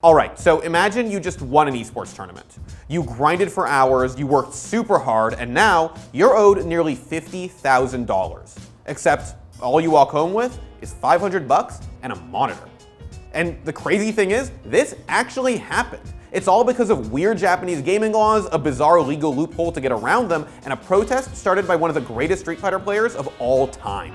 Alright, so imagine you just won an esports tournament. You grinded for hours, you worked super hard, and now you're owed nearly $50,000. Except all you walk home with is $500 and a monitor. And the crazy thing is, this actually happened. It's all because of weird Japanese gaming laws, a bizarre legal loophole to get around them, and a protest started by one of the greatest Street Fighter players of all time.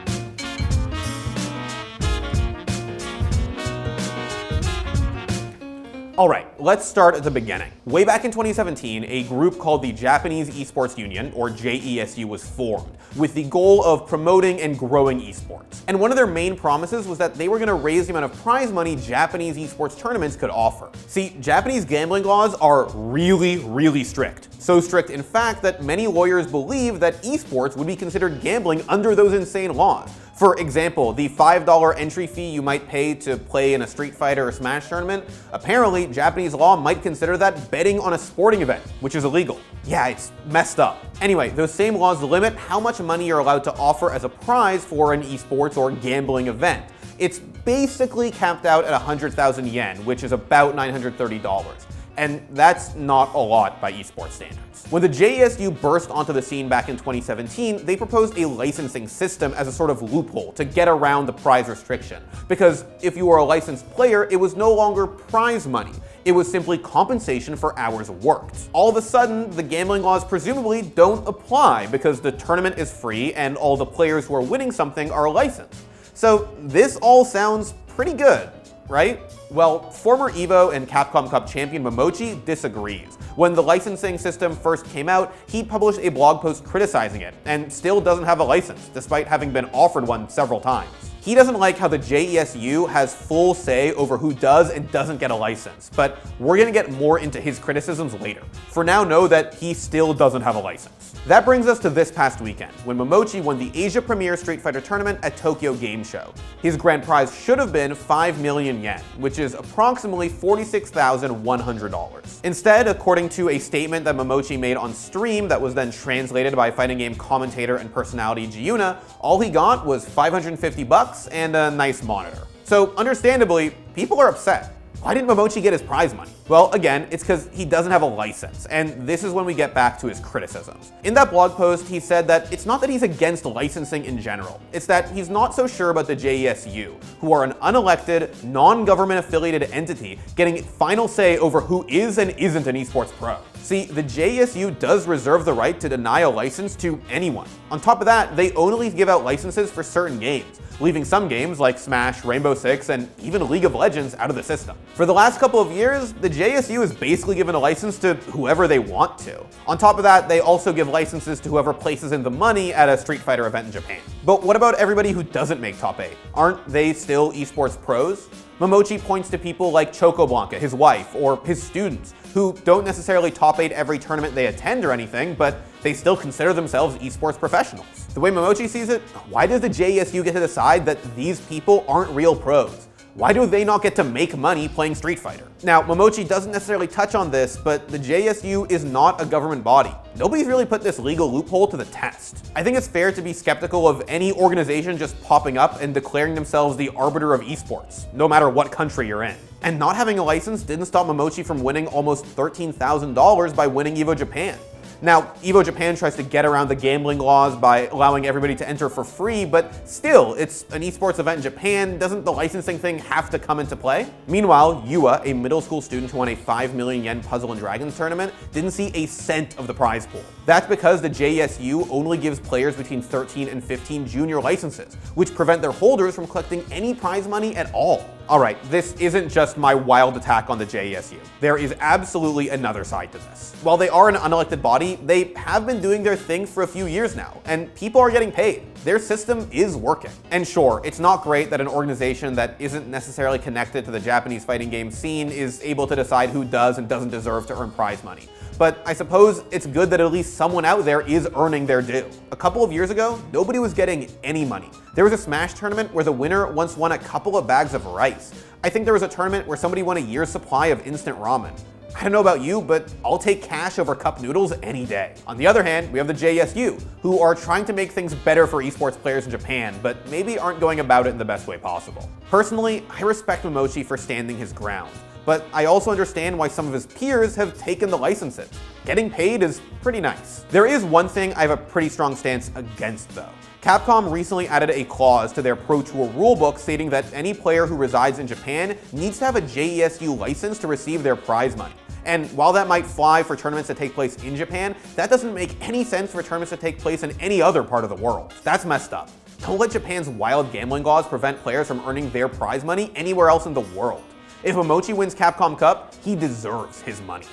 Alright, let's start at the beginning. Way back in 2017, a group called the Japanese Esports Union, or JESU, was formed, with the goal of promoting and growing esports. And one of their main promises was that they were going to raise the amount of prize money Japanese esports tournaments could offer. See, Japanese gambling laws are really strict. So strict, in fact, that many lawyers believe that esports would be considered gambling under those insane laws. For example, the $5 entry fee you might pay to play in a Street Fighter or Smash tournament, apparently Japanese law might consider that betting on a sporting event, which is illegal. Yeah, it's messed up. Anyway, those same laws limit how much money you're allowed to offer as a prize for an esports or gambling event. It's basically capped out at 100,000 yen, which is about $930. And that's not a lot by esports standards. When the JESU burst onto the scene back in 2017, they proposed a licensing system as a sort of loophole to get around the prize restriction. Because if you were a licensed player, it was no longer prize money. It was simply compensation for hours worked. All of a sudden, the gambling laws presumably don't apply because the tournament is free and all the players who are winning something are licensed. So this all sounds pretty good, right? Well, former Evo and Capcom Cup champion Momochi disagrees. When the licensing system first came out, he published a blog post criticizing it, and still doesn't have a license, despite having been offered one several times. He doesn't like how the JESU has full say over who does and doesn't get a license, but we're gonna get more into his criticisms later. For now, know that he still doesn't have a license. That brings us to this past weekend, when Momochi won the Asia Premier Street Fighter tournament at Tokyo Game Show. His grand prize should have been 5 million yen, which is approximately $46,100. Instead, according to a statement that Momochi made on stream that was then translated by fighting game commentator and personality Jiyuna, all he got was $550 and a nice monitor. So understandably, people are upset. Why didn't Momochi get his prize money? Well, again, it's because he doesn't have a license, and this is when we get back to his criticisms. In that blog post, he said that it's not that he's against licensing in general, it's that he's not so sure about the JESU, who are an unelected, non-government affiliated entity getting final say over who is and isn't an esports pro. See, the JESU does reserve the right to deny a license to anyone. On top of that, they only give out licenses for certain games, leaving some games like Smash, Rainbow Six, and even League of Legends out of the system. For the last couple of years, the JESU has basically given a license to whoever they want to. On top of that, they also give licenses to whoever places in the money at a Street Fighter event in Japan. But what about everybody who doesn't make top 8? Aren't they still esports pros? Momochi points to people like ChocoBlanka, his wife, or his students, who don't necessarily top 8 every tournament they attend or anything, but they still consider themselves esports professionals. The way Momochi sees it, why does the JESU get to decide that these people aren't real pros? Why do they not get to make money playing Street Fighter? Now, Momochi doesn't necessarily touch on this, but the JESU is not a government body. Nobody's really put this legal loophole to the test. I think it's fair to be skeptical of any organization just popping up and declaring themselves the arbiter of esports, no matter what country you're in. And not having a license didn't stop Momochi from winning almost $13,000 by winning Evo Japan. Now, Evo Japan tries to get around the gambling laws by allowing everybody to enter for free, but still, it's an esports event in Japan. Doesn't the licensing thing have to come into play? Meanwhile, Yua, a middle school student who won a 5 million yen Puzzle and Dragons tournament, didn't see a cent of the prize pool. That's because the JESU only gives players between 13 and 15 junior licenses, which prevent their holders from collecting any prize money at all. Alright, this isn't just my wild attack on the JESU. There is absolutely another side to this. While they are an unelected body, they have been doing their thing for a few years now, and people are getting paid. Their system is working. And sure, it's not great that an organization that isn't necessarily connected to the Japanese fighting game scene is able to decide who does and doesn't deserve to earn prize money. But I suppose it's good that at least someone out there is earning their due. A couple of years ago, nobody was getting any money. There was a Smash tournament where the winner once won a couple of bags of rice. I think there was a tournament where somebody won a year's supply of instant ramen. I don't know about you, but I'll take cash over cup noodles any day. On the other hand, we have the JESU, who are trying to make things better for esports players in Japan, but maybe aren't going about it in the best way possible. Personally, I respect Momochi for standing his ground. but I also understand why some of his peers have taken the licenses. Getting paid is pretty nice. There is one thing I have a pretty strong stance against though. Capcom recently added a clause to their Pro Tour rulebook stating that any player who resides in Japan needs to have a JESU license to receive their prize money. And while that might fly for tournaments that take place in Japan, that doesn't make any sense for tournaments that take place in any other part of the world. That's messed up. Don't let Japan's wild gambling laws prevent players from earning their prize money anywhere else in the world. If Momochi wins Capcom Cup, he deserves his money.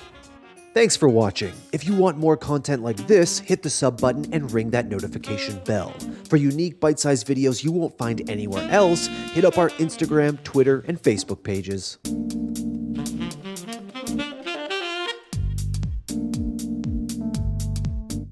Thanks for watching. If you want more content like this, hit the sub button and ring that notification bell. For unique bite-sized videos you won't find anywhere else, hit up our Instagram, Twitter, and Facebook pages.